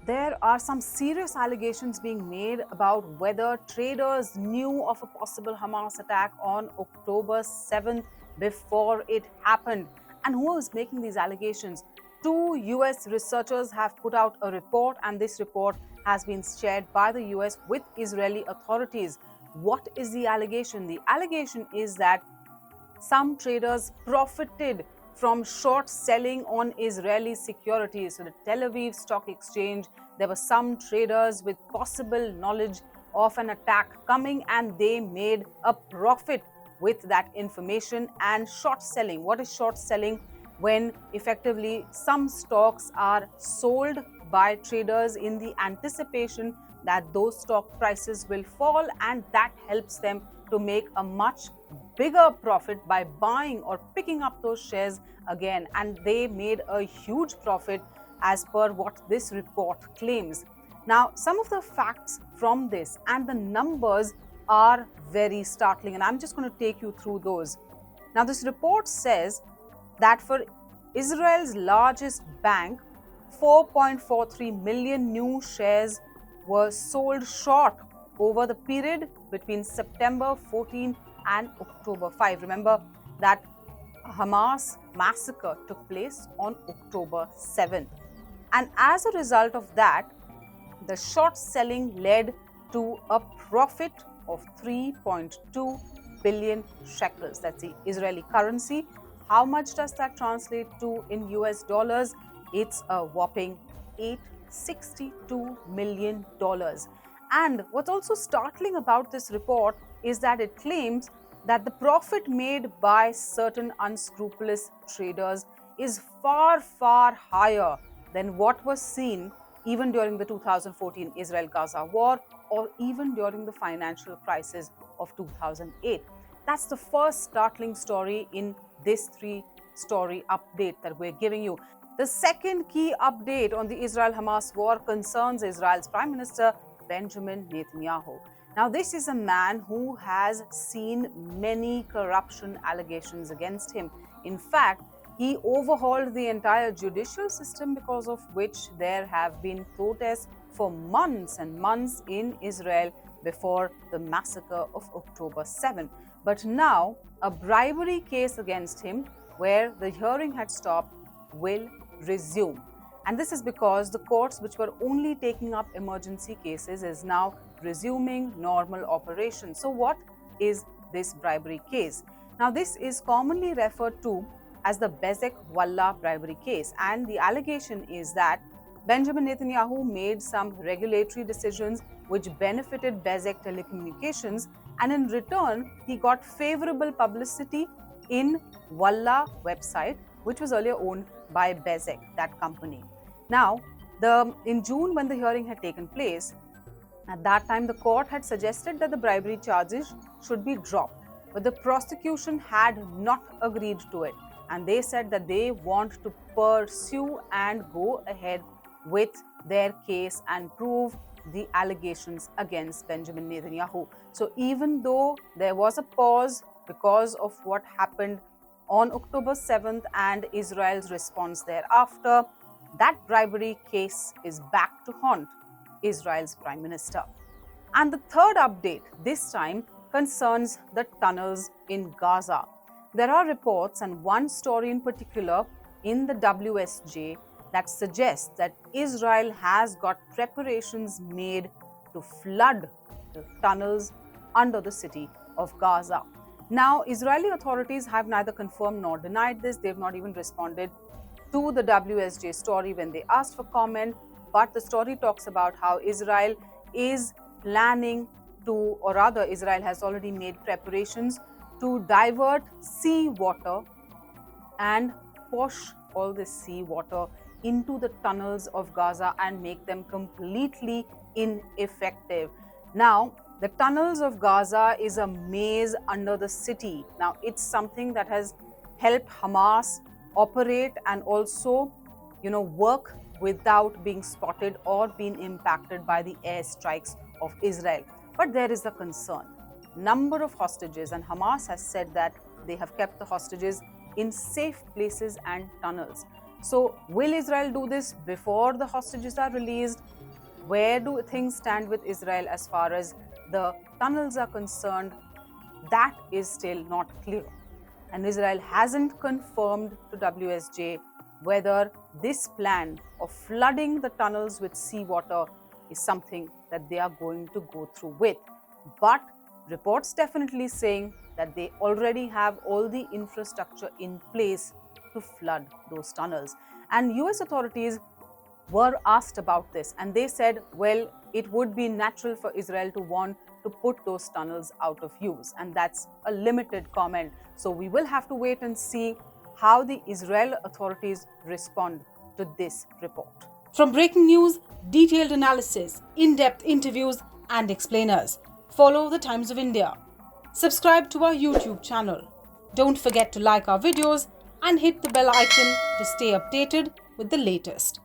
there are some serious allegations being made about whether traders knew of a possible Hamas attack on October 7th before it happened. And who is making these allegations? Two US researchers have put out a report, and this report has been shared by the US with Israeli authorities. What is the allegation? The allegation is that some traders profited from short selling on Israeli securities. So the Tel Aviv Stock Exchange, there were some traders with possible knowledge of an attack coming, and they made a profit with that information. And short selling, what is short selling? When effectively some stocks are sold by traders in the anticipation that those stock prices will fall, and that helps them to make a much bigger profit by buying or picking up those shares again. And they made a huge profit as per what this report claims. Now, some of the facts from this and the numbers are very startling, and I'm just going to take you through those. Now, this report says that for Israel's largest bank, 4.43 million new shares were sold short over the period between September 14 and October 5. Remember that Hamas massacre took place on October 7th. And as a result of that, the short selling led to a profit of 3.2 billion shekels. That's the Israeli currency. How much does that translate to in US dollars? It's a whopping $862 million. And what's also startling about this report is that it claims that the profit made by certain unscrupulous traders is far, far higher than what was seen even during the 2014 Israel-Gaza war or even during the financial crisis of 2008. That's the first startling story in this three-story update that we're giving you. The second key update on the Israel-Hamas war concerns Israel's Prime Minister Benjamin Netanyahu. Now, this is a man who has seen many corruption allegations against him. In fact, he overhauled the entire judicial system, because of which there have been protests for months and months in Israel before the massacre of October 7. But now, a bribery case against him, where the hearing had stopped, will resume. And this is because the courts, which were only taking up emergency cases, is now resuming normal operations. So what is this bribery case? Now, this is commonly referred to as the Bezek-Wallah bribery case. And the allegation is that Benjamin Netanyahu made some regulatory decisions which benefited Bezek Telecommunications, and in return, he got favorable publicity in Wallah website, which was earlier owned by Bezek, that company. Now, in June, when the hearing had taken place, at that time the court had suggested that the bribery charges should be dropped, but the prosecution had not agreed to it, and they said that they want to pursue and go ahead with their case and prove the allegations against Benjamin Netanyahu. So even though there was a pause because of what happened on October 7th and Israel's response thereafter, that bribery case is back to haunt Israel's Prime Minister. And the third update this time concerns the tunnels in Gaza. There are reports, and one story in particular in the WSJ, that suggests that Israel has got preparations made to flood the tunnels under the city of Gaza. Now, Israeli authorities have neither confirmed nor denied this. They've not even responded to the WSJ story when they asked for comment. But the story talks about how Israel is planning to, or rather, Israel has already made preparations to divert seawater and push all this seawater into the tunnels of Gaza and make them completely ineffective. Now, the tunnels of Gaza is a maze under the city. Now, it's something that has helped Hamas operate and also, work without being spotted or being impacted by the airstrikes of Israel. But there is a concern. Number of hostages, and Hamas has said that they have kept the hostages in safe places and tunnels. So, will Israel do this before the hostages are released? Where do things stand with Israel as far as the tunnels are concerned? That is still not clear. And Israel hasn't confirmed to WSJ whether this plan of flooding the tunnels with seawater is something that they are going to go through with. But reports definitely saying that they already have all the infrastructure in place to flood those tunnels. And US authorities were asked about this, and they said, well, it would be natural for Israel to want to put those tunnels out of use. And that's a limited comment. So we will have to wait and see how the Israel authorities respond to this report. From breaking news, detailed analysis, in-depth interviews, and explainers, follow the Times of India. Subscribe to our YouTube channel. Don't forget to like our videos and hit the bell icon to stay updated with the latest.